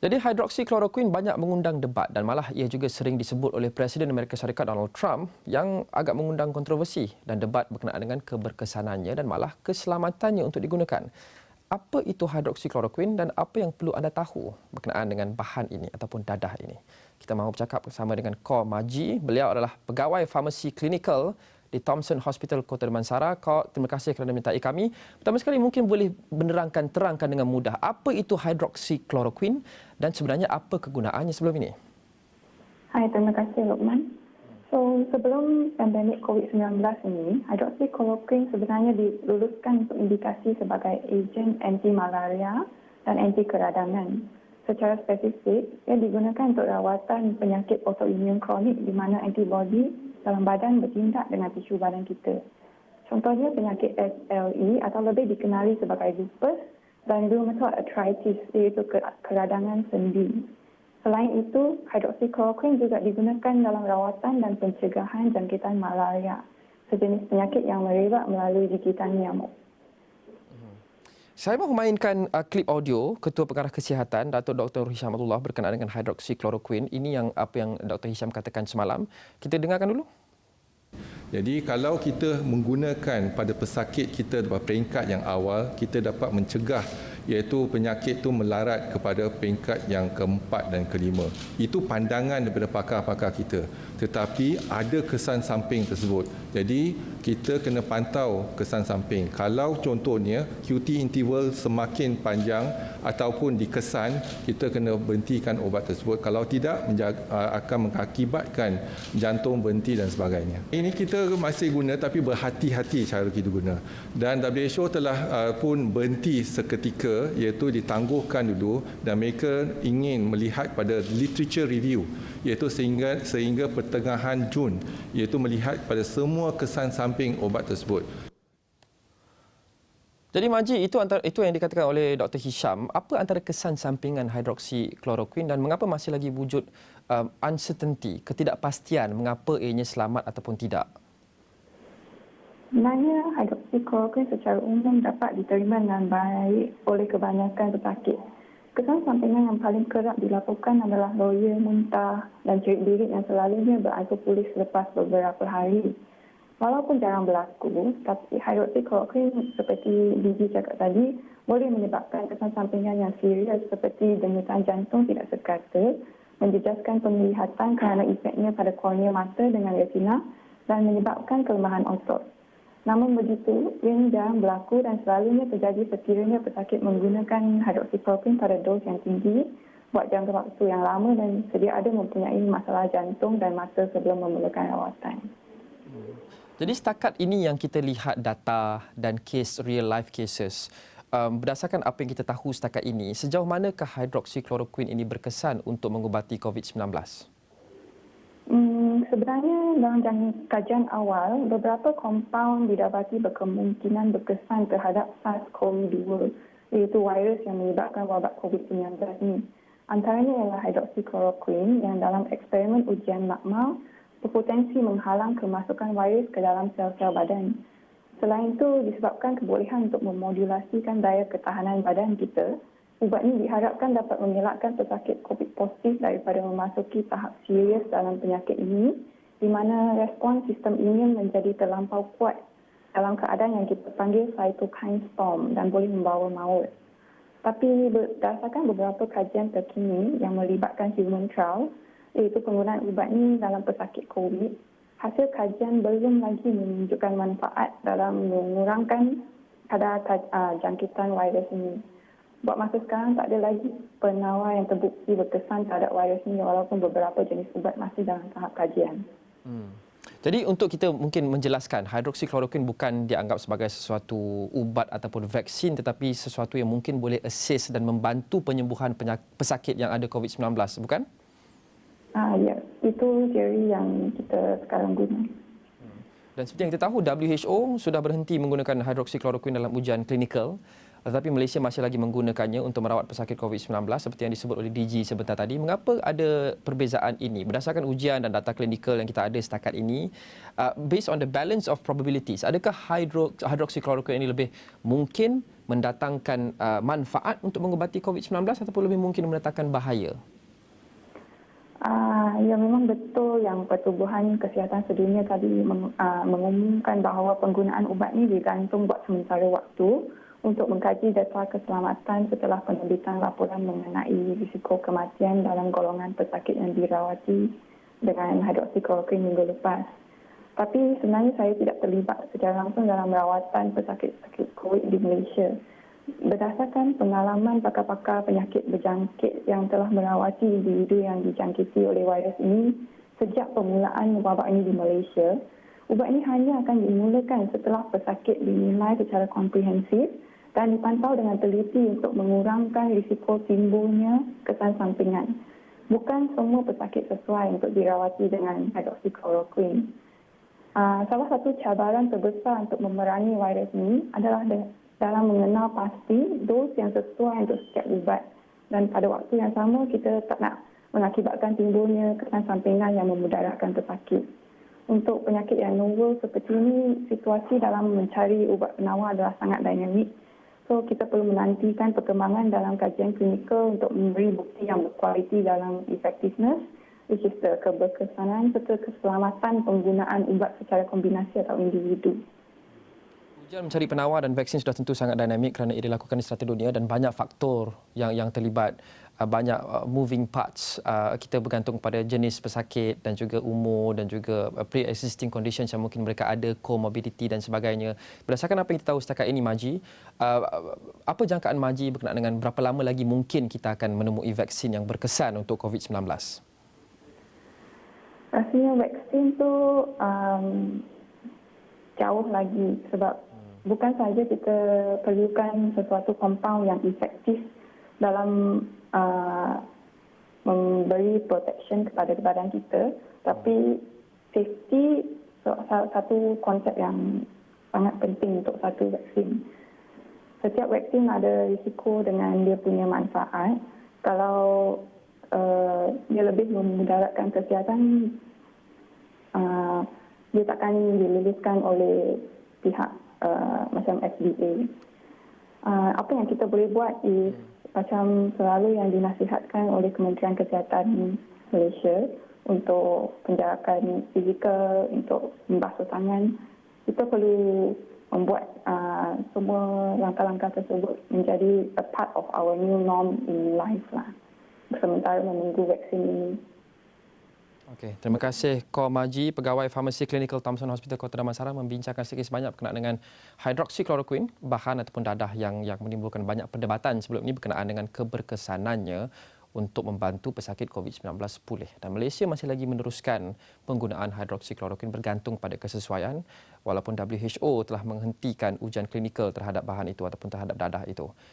Jadi hidroksikloroquine banyak mengundang debat dan malah ia juga sering disebut oleh Presiden Amerika Syarikat Donald Trump yang agak mengundang kontroversi dan debat berkenaan dengan keberkesanannya dan malah keselamatannya untuk digunakan. Apa itu hidroksikloroquine dan apa yang perlu anda tahu berkenaan dengan bahan ini ataupun dadah ini? Kita mahu bercakap bersama dengan Ko Maji. Beliau adalah pegawai farmasi klinikal di Thomson Hospital Kota Damansara. Ko, terima kasih kerana menyertai kami. Pertama sekali mungkin boleh terangkan dengan mudah apa itu hidroksikloroquine dan sebenarnya apa kegunaannya sebelum ini? Hai, terima kasih Luqman. So, sebelum pandemik COVID-19 ini, hidroksikloroquine sebenarnya diluluskan untuk indikasi sebagai ejen anti-malaria dan anti-keradangan. Secara spesifik, ia digunakan untuk rawatan penyakit autoimun kronik di mana antibodi dalam badan bertindak dengan tisu badan kita. Contohnya penyakit SLE atau lebih dikenali sebagai lupus dan rheumatoid arthritis iaitu keradangan sendi. Selain itu, hidroksikloroquine juga digunakan dalam rawatan dan pencegahan jangkitan malaria, sejenis penyakit yang merebak melalui gigitan nyamuk. Saya mahu mainkan klip audio Ketua Pengarah Kesihatan Datuk Dr. Hisham Abdullah berkenaan dengan hidroksikloroquine. Ini yang apa yang Dr. Hisham katakan semalam. Kita dengarkan dulu. Jadi kalau kita menggunakan pada pesakit kita pada peringkat yang awal, kita dapat mencegah iaitu penyakit itu melarat kepada peringkat yang keempat dan kelima. Itu pandangan daripada pakar-pakar kita. Tetapi ada kesan samping tersebut. Jadi kita kena pantau kesan samping. Kalau contohnya QT interval semakin panjang ataupun dikesan, kita kena berhentikan obat tersebut. Kalau tidak, akan mengakibatkan jantung berhenti dan sebagainya. Ini kita masih guna tapi berhati-hati cara kita guna. Dan WHO telah pun berhenti seketika, iaitu ditangguhkan dulu dan mereka ingin melihat pada literature review, iaitu sehingga pertengahan Jun, iaitu melihat pada semua kesan samping obat tersebut. Jadi Maji, itu yang dikatakan oleh Dr. Hisham. Apa antara kesan sampingan hidroksikloroquine dan mengapa masih lagi wujud uncertainty, ketidakpastian mengapa ianya selamat ataupun tidak? Sebenarnya hidroksikloroquine secara umum dapat diterima dengan baik oleh kebanyakan pesakit. Kesan sampingan yang paling kerap dilaporkan adalah loya, muntah dan cerit birit yang selalunya beransur pulih selepas beberapa hari. Walaupun jarang berlaku, tapi hidroksikloroquine seperti Biji cakap tadi boleh menyebabkan kesan sampingan yang serius seperti denyutan jantung tidak sekata, menjejaskan penglihatan kerana efeknya pada kornea mata dengan retina dan menyebabkan kelemahan otot. Namun begitu, ini jarang berlaku dan selalunya terjadi sekiranya pesakit menggunakan hidroksikloroquine pada dos yang tinggi, buat jangka waktu yang lama dan sedia ada mempunyai masalah jantung dan mata sebelum memerlukan rawatan. Jadi setakat ini yang kita lihat data dan kes real life cases, berdasarkan apa yang kita tahu setakat ini, sejauh manakah hidroksikloroquine ini berkesan untuk mengubati COVID-19? Sebenarnya dalam kajian awal, beberapa kompaun didapati berkemungkinan berkesan terhadap SARS-CoV-2, iaitu virus yang menyebabkan wabak COVID-19 ini. Antaranya ialah hidroksikloroquine yang dalam eksperimen ujian makmal berpotensi menghalang kemasukan virus ke dalam sel-sel badan. Selain itu, disebabkan kebolehan untuk memodulasikan daya ketahanan badan kita, ubat ini diharapkan dapat mengelakkan pesakit COVID positif daripada memasuki tahap serius dalam penyakit ini, di mana respon sistem imun menjadi terlampau kuat dalam keadaan yang kita panggil cytokine storm dan boleh membawa maut. Tapi berdasarkan beberapa kajian terkini yang melibatkan human trial, iaitu penggunaan ubat ini dalam pesakit COVID, hasil kajian belum lagi menunjukkan manfaat dalam mengurangkan kadar jangkitan virus ini. Buat masa sekarang tak ada lagi penawar yang terbukti berkesan terhadap virus ini walaupun beberapa jenis ubat masih dalam tahap kajian. Jadi untuk kita mungkin menjelaskan, hidroksikloroquine bukan dianggap sebagai sesuatu ubat ataupun vaksin tetapi sesuatu yang mungkin boleh assist dan membantu penyembuhan pesakit yang ada COVID-19, bukan? Ya, itu teori yang kita sekarang guna. Dan seperti yang kita tahu, WHO sudah berhenti menggunakan hidroksikloroquine dalam ujian klinikal. tetapi Malaysia masih lagi menggunakannya untuk merawat pesakit COVID-19 seperti yang disebut oleh DG sebentar tadi. Mengapa ada perbezaan ini? Berdasarkan ujian dan data klinikal yang kita ada setakat ini, based on the balance of probabilities, adakah hydroxychloroquine ini lebih mungkin mendatangkan manfaat untuk mengubati COVID-19 ataupun lebih mungkin mendatangkan bahaya? Ya, memang betul yang Pertubuhan Kesihatan Sedunia tadi mengumumkan bahawa penggunaan ubat ini digantung buat sementara waktu untuk mengkaji data keselamatan setelah penerbitan laporan mengenai risiko kematian dalam golongan pesakit yang dirawati dengan hydroxychloroquine minggu lepas. Tapi sebenarnya saya tidak terlibat secara langsung dalam rawatan pesakit-pesakit COVID di Malaysia. Berdasarkan pengalaman pakar-pakar penyakit berjangkit yang telah merawati individu yang dijangkiti oleh virus ini sejak permulaan wabak ini di Malaysia, ubat ini hanya akan dimulakan setelah pesakit dinilai secara komprehensif dan dipantau dengan teliti untuk mengurangkan risiko timbulnya kesan sampingan. Bukan semua pesakit sesuai untuk dirawati dengan hydroxychloroquine. Salah satu cabaran terbesar untuk memerangi virus ini adalah dalam mengenal pasti dos yang sesuai untuk setiap ubat. Dan pada waktu yang sama, kita tak nak mengakibatkan timbulnya kesan sampingan yang memudaratkan pesakit. Untuk penyakit yang novel seperti ini, situasi dalam mencari ubat penawar adalah sangat dinamik. So, kita perlu menantikan perkembangan dalam kajian klinikal untuk memberi bukti yang berkualiti dalam effectiveness, which is keberkesanan serta keselamatan penggunaan ubat secara kombinasi atau individu. Ujian mencari penawar dan vaksin sudah tentu sangat dinamik kerana ia dilakukan di serata dunia dan banyak faktor yang terlibat, banyak moving parts. Kita bergantung pada jenis pesakit dan juga umur dan juga pre-existing conditions yang mungkin mereka ada, comorbidity dan sebagainya. Berdasarkan apa yang kita tahu setakat ini, Maji, apa jangkaan Maji berkenaan dengan berapa lama lagi mungkin kita akan menemui vaksin yang berkesan untuk COVID-19? Rasanya vaksin tu jauh lagi sebab bukan sahaja kita perlukan sesuatu kompaun yang efektif dalam memberi protection kepada badan kita, tapi safety salah satu konsep yang sangat penting untuk satu vaksin. Setiap vaksin ada risiko dengan dia punya manfaat. Kalau dia lebih memudaratkan kesihatan, dia takkan dililiskan oleh pihak macam FDA. Apa yang kita boleh buat is macam selalu yang dinasihatkan oleh Kementerian Kesihatan Malaysia untuk penjarakan fizikal, untuk membasuh tangan. Kita perlu membuat semua langkah-langkah tersebut menjadi a part of our new norm in life lah. Sementara menunggu vaksin ini. Okey, terima kasih Ko Maji, Pegawai Farmasi Klinikal Thomson Hospital Kota Damansara membincangkan sedikit sebanyak berkenaan dengan hydroxychloroquine, bahan ataupun dadah yang menimbulkan banyak perdebatan sebelum ini berkenaan dengan keberkesanannya untuk membantu pesakit COVID-19 pulih. Dan Malaysia masih lagi meneruskan penggunaan hydroxychloroquine bergantung pada kesesuaian walaupun WHO telah menghentikan ujian klinikal terhadap bahan itu ataupun terhadap dadah itu.